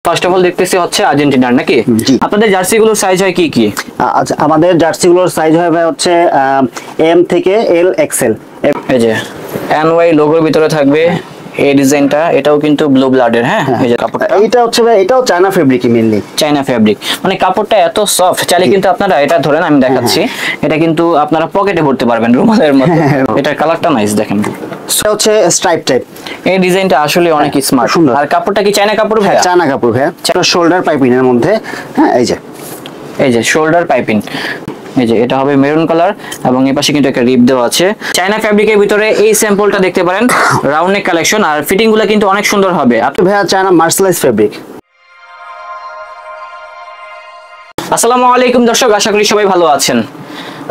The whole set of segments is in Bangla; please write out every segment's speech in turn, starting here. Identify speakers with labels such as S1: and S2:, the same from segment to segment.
S1: ফার্স্ট অফ অল দেখতেছি হচ্ছে আর্জেন্টিনার নাকি?
S2: জি।
S1: আপনাদের জার্সিগুলোর সাইজ হয় কি কি?
S2: আচ্ছা, আমাদের জার্সিগুলোর সাইজ হয় ভাই হচ্ছে এম থেকে এল এক্সেল।
S1: এই যে এনওয়াই লোগোর ভিতরে থাকবে এই ডিজাইনটা, এটাও কিন্তু ব্লু ব্লাডের। হ্যাঁ, এই যে কাপড়টা,
S2: এটা হচ্ছে ভাই, এটাও চায়না ফেব্রিক মেইনলি,
S1: চাইনা ফেব্রিক। মানে কাপড়টা এত সফট, চাইলে কিন্তু আপনারা এটা ধরেন, আমি দেখাচ্ছি, এটা কিন্তু আপনারা পকেটে ভরতে পারবেন রুমালের মতো। এটার কালারটা নাইস, দেখেন।
S2: এটা হচ্ছে স্ট্রাইপ টাইপ।
S1: এই ডিজাইনটা আসলে অনেক স্মার্ট,
S2: সুন্দর।
S1: আর কাপড়টা কি চাইনা কাপড় ভাই?
S2: চায়না কাপড় ভাই, শোল্ডার পাইপিং এর মধ্যে। হ্যাঁ, এই যে শোল্ডার পাইপিং। এই যে এটা হবে মেরুন কালার এবং এই পাশে কিন্তু একটা রিপ দেওয়া আছে। চায়না ফ্যাব্রিকের ভিতরে এই স্যাম্পলটা দেখতে পারেন, রাউন্ড নেক কালেকশন, আর ফিটিং গুলো কিন্তু অনেক সুন্দর হবে। ভাইয়া চায়না মার্সেলাইজ ফেব্রিক।
S1: আসসালামু আলাইকুম দর্শক, আশা করি সবাই ভালো আছেন।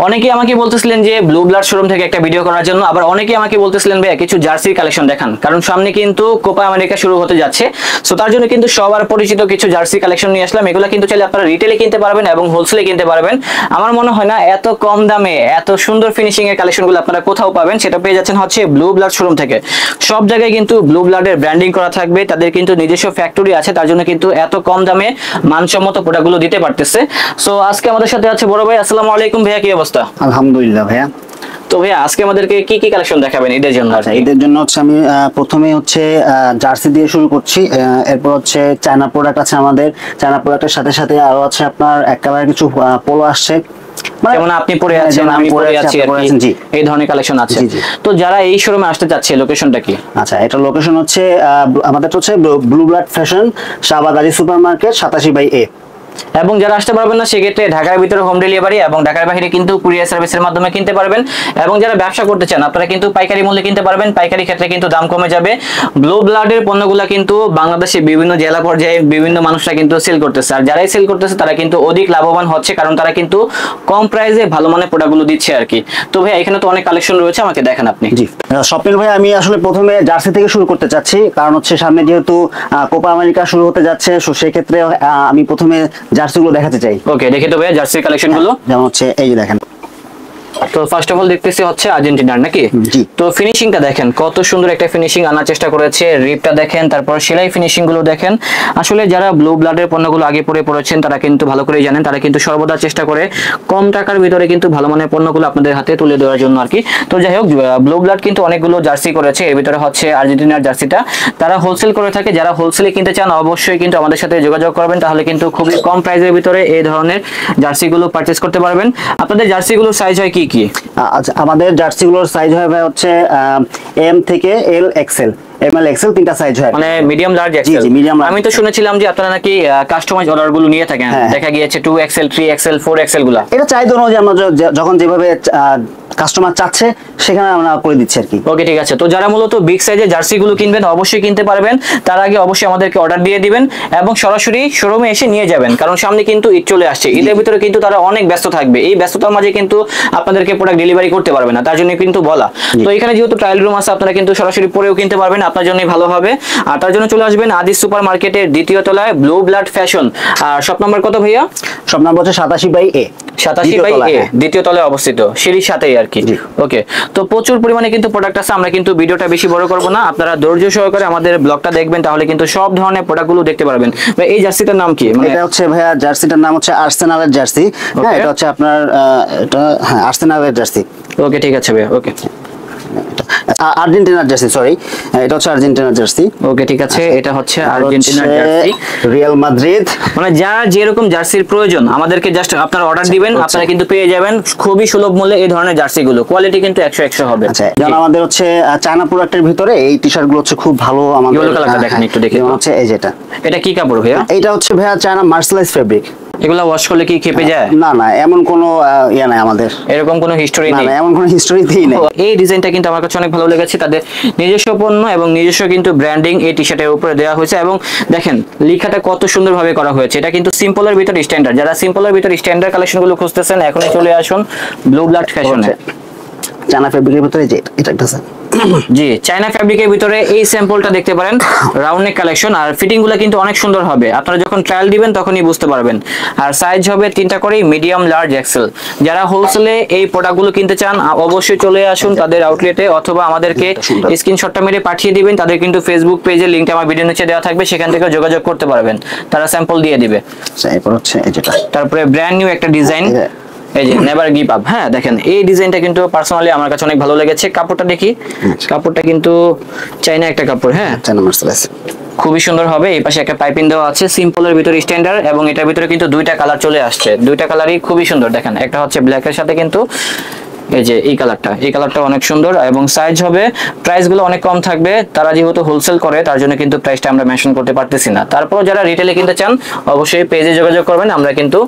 S1: অনেকেই আমাকে বলতেছিলেন যে ব্লু ব্লাড শোরুম থেকে একটা ভিডিও করার জন্য, আবার অনেকেই আমাকে বলতেছিলেন ভাই কিছু জার্সির কালেকশন দেখান, কারণ সামনে কিন্তু কোপা আমেরিকা শুরু হতে যাচ্ছে। সো তার জন্য কিন্তু সবার পরিচিত কিছু জার্সি কালেকশন নিয়ে আসলাম। এগুলো কিন্তু চাইলে আপনারা রিটেলে কিনতে পারবেন এবং হোলসেলে কিনতে পারবেন। আমার মনে হয় না এত কম দামে এত সুন্দর ফিনিশিং এর কালেকশনগুলো আপনারা কোথাও পাবেন। সেটা পেয়ে যাচ্ছেন হচ্ছে ব্লু ব্লাড শোরুম থেকে। সব জায়গায় কিন্তু ব্লু ব্লাডের ব্র্যান্ডিং করা থাকবে, তাদের কিন্তু নিজস্ব ফ্যাক্টরি আছে, তার জন্য কিন্তু এত কম দামে মানসম্মত প্রোডাক্টগুলো দিতে পারতেছে। সো আজকে আমাদের সাথে আছে বড় ভাই। আসসালামু আলাইকুম ভাইয়া, কি অবস্থা?
S2: আলহামদুলিল্লাহ ভাইয়া।
S1: তো ভাইয়া আজকে আমাদেরকে কি কি কালেকশন দেখাবেন ঈদের জন্য?
S2: আচ্ছা, ঈদের জন্য হচ্ছে আমি প্রথমে হচ্ছে জার্সি দিয়ে শুরু করছি, এরপর হচ্ছে চায়না প্রোডাক্ট আছে আমাদের। চায়না প্রোডাক্টের সাথে সাথে আরো আছে আপনার একেবারে কিছু পোলো আসছে,
S1: যেমন আপনি পরে আছেন, আমি পরে আছি আর কি, এই ধরনের কালেকশন আছে। তো যারা এই শোরুমে আসতে চাচ্ছে, লোকেশনটা কি?
S2: আচ্ছা, এটা লোকেশন হচ্ছে আমাদের হচ্ছে blue blood fashion, Shahbag Ali super market, 87/A।
S1: এবং যারা আসতে পারবেন না সেক্ষেত্রে ঢাকার ভিতরে হোম ডেলিভারি এবং ঢাকার বাইরে কিন্তু কুরিয়ার সার্ভিসের মাধ্যমে কিনতে পারবেন। এবং যারা ব্যবসা করতে চান আপনারা কিন্তু পাইকারি মূল্যে কিনতে পারবেন, পাইকারি ক্ষেত্রে কিন্তু দাম কমে যাবে। ব্লু ব্লাডের পণ্যগুলো কিন্তু বাংলাদেশে বিভিন্ন জেলা পর্যায়ে বিভিন্ন মানুষরা কিন্তু সেল করতেছে, আর যারাই সেল করতেছে তারা কিন্তু অধিক লাভবান হচ্ছে, কারণ তারা কিন্তু কম প্রাইসে ভালো মানের প্রোডাক্টগুলো দিচ্ছে আর কি। তো ভাই এখানে তো অনেক কালেকশন রয়েছে, আমাকে দেখেন আপনি।
S2: জি স্বপ্নিল ভাই, আমি আসলে প্রথমে জার্সি থেকে শুরু করতে চাচ্ছি, কারণ হচ্ছে সামনে যেহেতু কোপা আমেরিকা শুরু হতে যাচ্ছে, সো সেক্ষেত্রে আমি প্রথমে জার্সিগুলো দেখাতে চাই।
S1: ওকে, দেখে তো ভাইয়া জার্সির কালেকশন গুলো।
S2: যেমন হচ্ছে এই যে দেখেন।
S1: তো ফার্স্ট অফ অল দেখতেছি হচ্ছে আর্জেন্টিনার নাকি?
S2: জি।
S1: তো ফিনিশিংটা দেখেন, কত সুন্দর একটা ফিনিশিং আনার চেষ্টা করেছে। রিপটা দেখেন, তারপর সেলাই ফিনিশিং গুলো দেখেন। আসলে যারা ব্লু ব্লাডের পণ্যগুলো আগে পড়েছেন তারা কিন্তু ভালো করেই জানেন, তারা কিন্তু সর্বদা চেষ্টা করে কম টাকার ভিতরে কিন্তু ভালো মানের পণ্যগুলো আপনাদের হাতে তুলে দেওয়ার জন্য আর কি। তো যাই হোক, ব্লু ব্লাড কিন্তু অনেকগুলো জার্সি করেছে, এর ভিতরে হচ্ছে আর্জেন্টিনার জার্সিটা তারা হোলসেল করে থাকে। যারা হোলসেলে কিনতে চান অবশ্যই কিন্তু আমাদের সাথে যোগাযোগ করবেন, তাহলে কিন্তু খুবই কম প্রাইসের ভিতরে এই ধরনের জার্সিগুলো পারচেজ করতে পারবেন। আপনাদের জার্সিগুলোর সাইজ হয় কি কি?
S2: আচ্ছা, আমাদের জার্সিগুলোর সাইজ হয় ভাই হচ্ছে এম থেকে এল এক্সেল। এমএল এক্সেল তিনটা সাইজ হয়,
S1: মানে মিডিয়াম লার্জ
S2: জি
S1: এক্সেল।
S2: জি, মিডিয়াম।
S1: আমি তো শুনেছিলাম যে আপনারা নাকি কাস্টমাইজ অর্ডার গুলো নিয়ে থাকেন, দেখা গিয়েছে 2XL 3XL 4XL গুলা।
S2: এটা চাহিদা অনুযায়ী আমরা যখন যেভাবে কাস্টমার চাচ্ছে সেখানে আমরা করে দিচ্ছি আর কি।
S1: ওকে, ঠিক আছে। তো যারা মূলত বিগ সাইজের জার্সি গুলো কিনবেন অবশ্যই কিনতে পারবেন, তার আগে অবশ্যই আমাদেরকে অর্ডার দিয়ে দিবেন এবং সরাসরি শোরুমে এসে নিয়ে যাবেন, কারণ সামনে কিন্তু ঈদ চলে আসছে। ঈদের ভিতরে কিন্তু তারা অনেক ব্যস্ত থাকবে, এই ব্যস্ততার মাঝে কিন্তু আপনাদেরকে প্রোডাক্ট ডেলিভারি করতে পারবে না, তার জন্য কিন্তু বলা। তো এখানে যেহেতু ট্রায়াল রুম আছে, আপনারা কিন্তু সরাসরি পরেও কিনতে পারবেন, আপনার জন্যই ভালো হবে। আর তার জন্য চলে আসবেন আদি সুপার মার্কেটের দ্বিতীয় তলায় ব্লু ব্লাড ফ্যাশন। আর শপ নাম্বার কত ভাইয়া?
S2: শপ নাম্বার হচ্ছে 87/A।
S1: 87/A, দ্বিতীয় তলায় অবস্থিত, সিঁড়ির সাথেই আর কি। ওকে, তো প্রচুর পরিমাণে কিন্তু প্রোডাক্ট আছে, আমরা কিন্তু ভিডিওটা বেশি বড় করব না, আপনারা ধৈর্য সহকারে আমাদের ব্লগটা দেখবেন, তাহলে কিন্তু সব ধরনের প্রোডাক্টগুলো দেখতে পারবেন। ভাই এই জার্সিটার নাম কি?
S2: এটা হচ্ছে ভাইয়া জার্সিটার নাম হচ্ছে আর্সেনালের জার্সি। হ্যাঁ, এটা হচ্ছে আপনার এটা হ্যাঁ আর্সেনালের জার্সি।
S1: ওকে, ঠিক আছে ভাই। ওকে,
S2: আর্জেন্টিনার জার্সি, সরি, এটা হচ্ছে আর্জেন্টিনার জার্সি।
S1: ওকে, ঠিক আছে, এটা হচ্ছে আর্জেন্টিনার জার্সি,
S2: রিয়াল মাদ্রিদ।
S1: মানে যার যেরকম জার্সির প্রয়োজন আমাদেরকে জাস্ট আপনারা অর্ডার দিবেন, আপনারা কিন্তু পেয়ে যাবেন খুবই সুলভ মূল্যে এই ধরনের জার্সিগুলো। কোয়ালিটি কিন্তু 100 হবে।
S2: আচ্ছা, যেমন আমাদের হচ্ছে চায়না প্রোডাক্টের ভিতরে এই টি-শার্ট গুলো হচ্ছে খুব ভালো। আমাদের
S1: ইয়েলো কালারটা দেখেন একটু, দেখে
S2: হচ্ছে এই যেটা।
S1: এটা কি কাপড় ভাইয়া?
S2: এটা হচ্ছে ভাইয়া চায়না মার্সেলাইজ ফেব্রিক।
S1: এগুলা ওয়াশ করলে কি খেপে যায়?
S2: না না, এমন কোনো ইয়া নাই আমাদের,
S1: এরকম কোনো হিস্টোরি নেই,
S2: এমন কোনো হিস্টোরিতেই নেই।
S1: এই ডিজাইনটা কিন্তু আমার কাছে অনেক ভালো লেগেছে, তাদের নিজস্ব পণ্য এবং নিজস্ব কিন্তু ব্র্যান্ডিং এই টি-শার্টের উপরে দেওয়া হয়েছে। এবং দেখেন লেখাটা কত সুন্দরভাবে করা হয়েছে। এটা কিন্তু সিম্পলের ভিতর স্ট্যান্ডার্ড, যারা সিম্পলের ভিতর স্ট্যান্ডার্ড কালেকশনগুলো খুঁজতেছেন এখনই চলে আসুন ব্লু ব্লাড ফ্যাশনে।
S3: চায়না ফেব্রিকের ভিতরে যে এটা একটা
S1: জি, চায়না ফ্যাব্রিকের ভিতরে এই স্যাম্পলটা দেখতে পারেন, রাউন্ড নেক কালেকশন। আর ফিটিং গুলো কিন্তু অনেক সুন্দর হবে, আপনারা যখন ট্রায়াল দিবেন তখনই বুঝতে পারবেন। আর সাইজ হবে 3টা করে, মিডিয়াম, লার্জ, এক্সেল। যারা হোলসেলে এই প্রোডাক্টগুলো কিনতে চান অবশ্যই চলে আসুন তাদের আউটলেটে, অথবা আমাদেরকে স্ক্রিনশটটা মেরে পাঠিয়ে দিবেন। তাদের কিন্তু ফেসবুক পেজের লিংকটা আমার ভিডিও নিচে দেওয়া থাকবে, সেখান থেকে যোগাযোগ করতে পারবেন, তারা স্যাম্পল দিয়ে দিবে।
S3: এরপর হচ্ছে যেটা
S1: তারপরে ব্র্যান্ড নিউ একটা ডিজাইন, এই যে নেভার গিভ আপ। হ্যাঁ দেখেন, এই ডিজাইনটা কিন্তু পার্সোনালি আমার কাছে অনেক ভালো লেগেছে। কাপড়টা দেখি, কাপড়টা কিন্তু চাইনা একটা কাপড়, হ্যাঁ
S3: চায়না মার্সেলাইজ,
S1: খুবই সুন্দর হবে। এই পাশে একটা পাইপিং দেওয়া আছে, সিম্পলের ভিতরে স্ট্যান্ডার্ড, এবং এটার ভিতরে কিন্তু 2টা কালার চলে আসছে। 2টা কালারই খুবই সুন্দর। দেখেন, একটা হচ্ছে ব্ল্যাকের সাথে কিন্তু এই যে এই কালারটা অনেক সুন্দর, এবং সাইজ হবে, প্রাইস গুলো অনেক কম থাকবে। তারা যেহেতু হোলসেল করে তার জন্য কিন্তু প্রাইসটা আমরা মেনশন করতে পারতেছি না। তারপর যারা রিটেলে কিনতে চান অবশ্যই পেজে যোগাযোগ করবেন, আমরা কিন্তু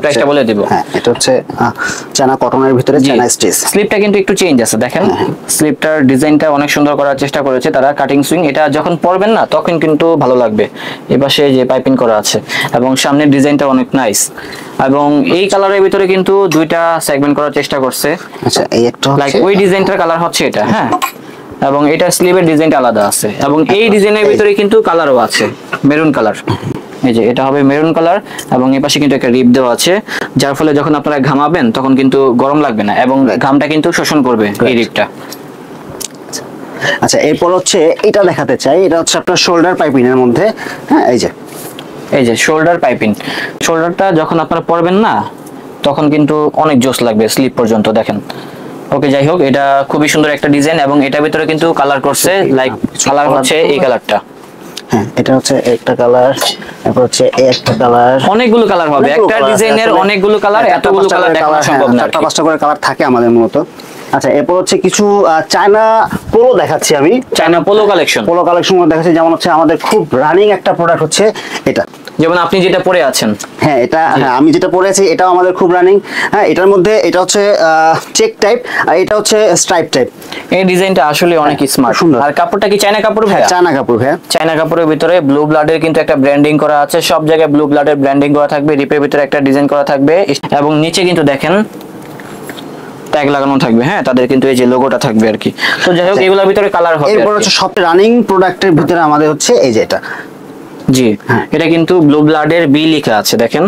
S1: প্রাইসটা বলে দিব।
S3: হ্যাঁ এটা হচ্ছে চায়না কটনের ভিতরে চায়না স্টিচ।
S1: স্লিপটা কিন্তু একটু চেঞ্জ আছে, দেখেন স্লিপটার ডিজাইনটা অনেক সুন্দর করার চেষ্টা করেছে তারা। কাটিং সুইং, এটা যখন পরবেন না তখন কিন্তু ভালো লাগবে। এপাশে যে পাইপিং করা আছে, এবং সামনের ডিজাইনটা অনেক নাইস। এবং এই কালারের ভিতরে কিন্তু 2টা সেগমেন্ট করার চেষ্টা করছে।
S3: আচ্ছা, এই একটা
S1: লাইক ওই ডিজাইনটার কালার হচ্ছে এটা, হ্যাঁ, এবং এটা স্লিভের ডিজাইনটা আলাদা আছে, এবং এই ডিজাইনের ভিতরে কিন্তু কালারও আছে, মেরুন কালার। এই যে এটা হবে মেরুন কালার, এবং এই পাশে কিন্তু একটা রিপ দেওয়া আছে, যার ফলে যখন আপনারা ঘামাবেন তখন কিন্তু গরম লাগবে না, এবং ঘামটা কিন্তু শোষণ করবে এই রিপটা।
S3: আচ্ছা, এরপর হচ্ছে এটা দেখাতে চাই, এটা হচ্ছে আপনার শোল্ডার পাইপিং এর মধ্যে। হ্যাঁ এই যে
S1: শোল্ডার পাইপিং, শোল্ডারটা যখন আপনারা পরবেন না তখন কিন্তু অনেক জোস লাগবে স্লিপ পর্যন্ত। দেখেন, ওকে, যাই হোক, এটা খুবই সুন্দর একটা ডিজাইন, এবং এটার ভিতরে কিন্তু কালার করছে, লাইক কালার হচ্ছে এই কালারটা।
S3: হ্যাঁ, এটা হচ্ছে একটা কালার, তারপর হচ্ছে এই একটা কালার,
S1: অনেকগুলো কালার হবে একটা ডিজাইনের, অনেকগুলো কালার, এতগুলো কালার দেখানো সম্ভব না।
S3: 4টা-5টা করে কালার থাকে আমাদের মূলত। আচ্ছা, এরপর হচ্ছে কিছু চায়না পোলো দেখাচ্ছি আমি।
S1: চায়না পোলো কালেকশন
S3: দেখাচ্ছি, যেমন হচ্ছে আমাদের খুব রানিং একটা প্রোডাক্ট হচ্ছে এটা,
S1: যেমন আপনি যেটা পরে আছেন।
S3: হ্যাঁ এটা, হ্যাঁ আমি যেটা পরে আছি এটাও আমাদের খুব রানিং। হ্যাঁ, এটার মধ্যে এটা হচ্ছে চেক টাইপ, আর এটা হচ্ছে স্ট্রাইপ টাইপ।
S1: এই ডিজাইনটা আসলে অনেক স্মার্ট,
S3: সুন্দর।
S1: আর কাপড়টা কি চায়না কাপড় ভাই?
S3: চায়না কাপড় ভাই।
S1: চায়না কাপড়ের ভিতরে ব্লু ব্লাডের কিন্তু একটা ব্র্যান্ডিং করা আছে, সব জায়গায় ব্লু ব্লাডের ব্র্যান্ডিং করা থাকবে, রিপের ভিতরে একটা ডিজাইন করা থাকবে, এবং নিচে কিন্তু দেখেন ট্যাগ লাগানো থাকবে। হ্যাঁ, তাদের কিন্তু এই যে লোগোটা থাকবে আর কি। তো যাই হোক, এগুলোর ভিতরে কালার হবে।
S3: এরপর হচ্ছে সবচেয়ে রানিং প্রোডাক্টের ভিতরে আমাদের হচ্ছে এই যে এটা।
S1: জি, এটা কিন্তু ব্লু ব্লাডের বি লেখা আছে, দেখেন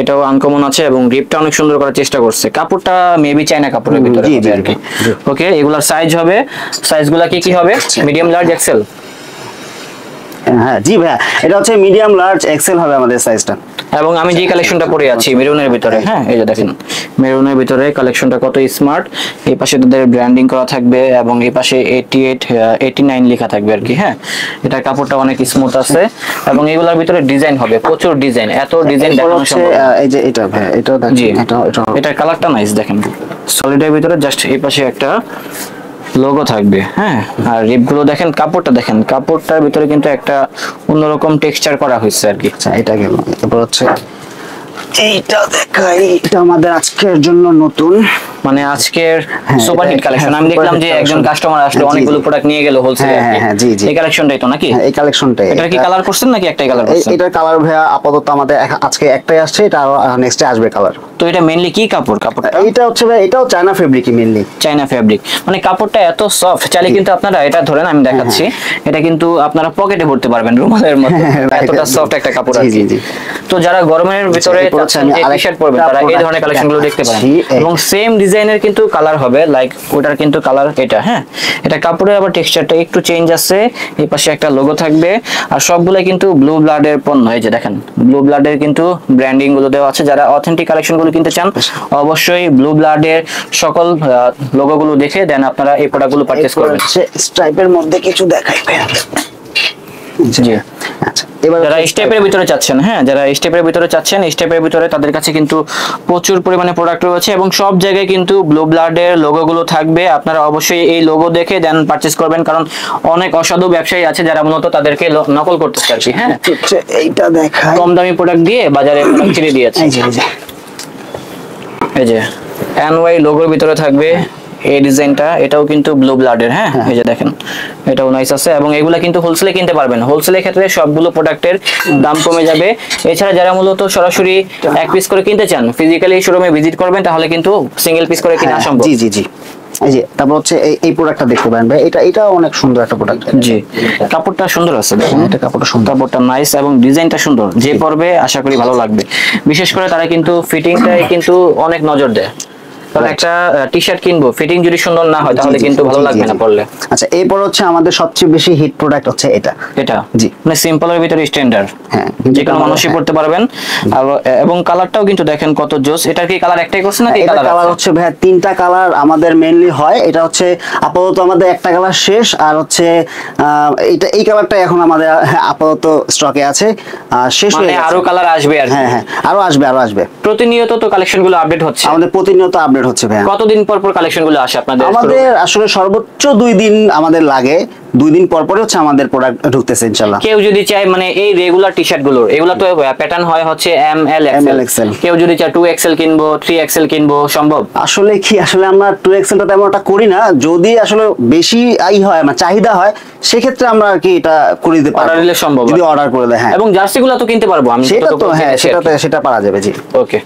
S1: এটাও আনকমন আছে, এবং রিপটা অনেক সুন্দর করার চেষ্টা করছে। কাপড়টা মেবি চায়না কাপড়ের ভিতরে হবে আর কি। ওকে, এগুলার সাইজ হবে, সাইজগুলা কি কি হবে? Medium, large, XL.
S3: হ্যাঁ জি ভাইয়া, এটা হচ্ছে মিডিয়াম, লার্জ, এক্সেল হবে আমাদের সাইজটা।
S1: এবং আমি যে কালেকশনটা পরে আছি মেরুনের ভিতরে, হ্যাঁ এই যে দেখেন মেরুনের ভিতরে কালেকশনটা কত স্মার্ট। এই পাশে তাদের ব্র্যান্ডিং করা থাকবে, এবং এই পাশে 88 89 লেখা থাকবে আর কি। হ্যাঁ, এটার কাপড়টা অনেক স্মুথ আছে, এবং এগুলোর ভিতরে ডিজাইন হবে, প্রচুর ডিজাইন, এত ডিজাইন দেখানো সম্ভব না।
S3: এই যে এটা ভাইয়া, এটাও দেখেন,
S1: জি, এটার কালারটা নাইস, দেখেন সলিডের ভিতরে জাস্ট এই পাশে একটা লোগো থাকবে। হ্যাঁ, আর রিপগুলো দেখেন, কাপড়টা দেখেন, কাপড়টার ভিতরে কিন্তু একটা অন্যরকম টেক্সচার করা হয়েছে আর কি।
S3: আচ্ছা, এটা গেল। এরপর হচ্ছে এইটা দেখাই, এটা আমাদের আজকের জন্য নতুন,
S1: মানে আজকের সুপার হিট কালেকশন। আমি দেখলাম যে একজন কাস্টমার আসলে অনেকগুলো প্রোডাক্ট নিয়ে গেল হোলসেল আর কি। এই কালেকশনটাই তো নাকি?
S3: এই কালেকশনটাই।
S1: এটা কি কালার করছেন নাকি একটাই কালার করছেন?
S3: এটার কালার ভাইয়া আপাতত আমাদের আজকে একটাই আসছে, এটা নেক্সটে আসবে কালার।
S1: তো এটা মেইনলি কি কাপড়? কাপড়টা
S3: এটা হচ্ছে ভাই, এটাও চায়না ফেব্রিকই মেইনলি।
S1: চায়না ফেব্রিক, মানে কাপড়টা এত সফট, চাইলে কিন্তু আপনারা এটা ধরেন, আমি দেখাচ্ছি, এটা কিন্তু আপনারা পকেটে ভরতে পারবেন রুমালের মতো, এতটা সফট একটা কাপড় আর কি। তো যারা গরমের ভিতরে টি-শার্ট পরবেন তারা এই ধরনের কালেকশনগুলো দেখতে পারেন, এবং সেম ডিজাইনের কিন্তু কালার হবে, লাইক ওটার কিন্তু কালার এটা। হ্যাঁ, এটা কাপড়ের আবার টেক্সচারটা একটু চেঞ্জ আছে, এই পাশে একটা লোগো থাকবে, আর সবগুলো কিন্তু ব্লু ব্লাডের পণ্য। এই যে দেখেন ব্লু ব্লাডের কিন্তু ব্র্যান্ডিং গুলো দেওয়া আছে। যারা অথেন্টিক কালেকশনগুলো কিনতে চান অবশ্যই ব্লু ব্লাডের সকল লোগোগুলো দেখে দেন আপনারা এই প্রোডাক্টগুলো পারচেজ করবেন।
S3: স্ট্রাইপের মধ্যে কিছু দেখাই ভাইয়া।
S1: জি,
S3: আচ্ছা, এবার
S1: যারা স্টেপের ভিতরে চাচ্ছেন, হ্যাঁ যারা স্টেপের ভিতরে চাচ্ছেন, স্টেপের ভিতরে তাদের কাছে কিন্তু প্রচুর পরিমাণে প্রোডাক্ট রয়েছে, এবং সব জায়গায় কিন্তু ব্লু ব্লাডের লোগোগুলো থাকবে। আপনারা অবশ্যই এই লোগো দেখে দেন পারচেজ করবেন, কারণ অনেক অসাধু ব্যবসায়ী আছে যারা মূলত তাদেরকে নকল করতেছে আর কি। হ্যাঁ,
S3: এইটা দেখাই,
S1: কম দামি প্রোডাক্ট দিয়ে বাজারে প্রোডাক্ট ছেড়ে দিয়েছে। এই যে এনওয়াই লোগোর ভিতরে থাকবে এই ডিজাইনটা, এটাও কিন্তু ব্লু ব্লাডের। হ্যাঁ, এই যে দেখেন এটাও নাইস আছে, এবং এগুলা কিন্তু হোলসেলে কিনতে পারবেন। হোলসেলের ক্ষেত্রে সবগুলো প্রোডাক্টের দাম কমে যাবে। এছাড়া যারা মূলত সরাসরি এক পিস করে কিনতে চান, ফিজিক্যালি শোরুমে ভিজিট করবেন, তাহলে কিন্তু সিঙ্গেল পিস করে কিনা সম্ভব।
S3: জি জি জি। এই যে তারপর হচ্ছে এই প্রোডাক্টটা দেখতে পারেন ভাই, এটা অনেক সুন্দর একটা প্রোডাক্ট।
S2: জি, কাপড়টা সুন্দর আছে দেখুন,
S3: এটা কাপড়টা সুন্দর,
S2: কাপড়টা নাইস এবং ডিজাইনটা সুন্দর, যে পরবে আশা করি ভালো লাগবে। বিশেষ করে তারা কিন্তু ফিটিংটাই কিন্তু অনেক নজর দেয়, কারণ একটা টি শার্ট কিনবো ফিটিং যদি সুন্দর না হয় তাহলে কিন্তু ভালো লাগবে না পরলে।
S3: আচ্ছা এরপর হচ্ছে আমাদের সবচেয়ে বেশি হিট প্রোডাক্ট হচ্ছে এটা।
S2: জি, মানে সিম্পলের ভিতরে স্ট্যান্ডার্ড,
S3: হ্যাঁ
S2: যে কোনো মানুষই পড়তে পারবেন। এবং কালারটাও কিন্তু দেখেন কত জোস। এটার কি কালার একটাই করছে নাকি
S3: এটা
S2: কালার
S3: কালার হচ্ছে ভাই 3টা কালার আমাদের মেইনলি হয়। এটা হচ্ছে আপাতত আমাদের একটা কালার শেষ, আর হচ্ছে এই কালারটা এখন আমাদের আপাতত স্টকে আছে, শেষ হয়ে গেছে।
S1: আরো কালার আসবে আর
S3: হ্যাঁ আরো আসবে।
S1: প্রতিনিয়ত তো কালেকশন গুলো আপডেট হচ্ছে,
S3: আমাদের প্রতিনিয়ত আপডেট হচ্ছে ভাই।
S1: কতদিন পর পর কালেকশন গুলো আসে আপনাদের?
S3: আমাদের আসলে সর্বোচ্চ 2 দিন আমাদের লাগে, 2 দিন পর পরে হচ্ছে আমাদের প্রোডাক্ট ঢুকতেছে ইনশাআল্লাহ।
S1: কেউ যদি চায় মানে এই রেগুলার টি শার্ট গুলোর, এগুলো তো প্যাটার্ন হয় হচ্ছে এম এল এক্সেল, কেউ যদি চায় 2XL কিনবো 3XL কিনবো, সম্ভব?
S3: আসলে আমরা 2XL টা তেমন একটা করি না, যদি আসলে বেশি হয় মানে চাহিদা হয় সেক্ষেত্রে আমরা আর কি এটা করে দিতে পারি,
S1: অর্ডার দিলে সম্ভব,
S3: যদি অর্ডার করে দেয়। হ্যাঁ,
S1: এবং জার্সি গুলো তো কিনতে পারবো আমি,
S3: সেটা তো হ্যাঁ সেটা পারা যাবে। জি
S1: ওকে।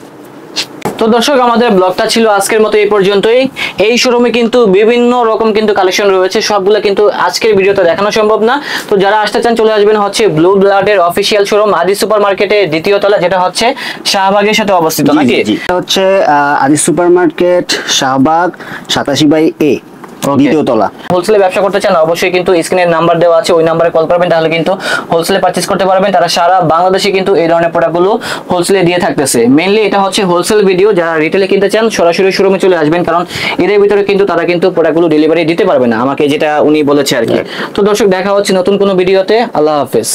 S1: তো দর্শক, আমাদের ব্লগটা ছিল আজকের মতো এই পর্যন্তই। এই শোরুমে কিন্তু বিভিন্ন রকম কিন্তু কালেকশন রয়েছে, সবগুলো কিন্তু আজকের ভিডিওতে দেখানো সম্ভব না। তো যারা আসতে চান চলে আসবেন হচ্ছে ব্লু ব্লাডের অফিসিয়াল শোরুম আদি সুপার মার্কেটের 2য় তলা, যেটা হচ্ছে শাহবাগের সাথে অবস্থিত নাকি?
S3: এটা হচ্ছে আদি সুপার মার্কেট শাহবাগ 87/A 2য় তলা।
S1: হোলসেলে ব্যবসা করতে চান অবশ্যই কিন্তু স্ক্রিনের নাম্বার দেওয়া আছে, ওই নাম্বারে কল করবেন, তাহলে কিন্তু হোলসেলে পারচেজ করতে পারবেন। তারা সারা বাংলাদেশে কিন্তু এই ধরনের প্রোডাক্টগুলো হোলসেলে দিয়ে থাকতেছে। মেইনলি এটা হচ্ছে হোলসেল ভিডিও, যারা রিটেলে কিনতে চান সরাসরি শোরুমে চলে আসবেন, কারণ এর ভিতরে কিন্তু তারা কিন্তু প্রোডাক্টগুলো ডেলিভারি দিতে পারবে না, আমাকে যেটা উনি বলেছে আর কি। তো দর্শক, দেখা হচ্ছে নতুন কোনো ভিডিওতে। আল্লাহ হাফেজ।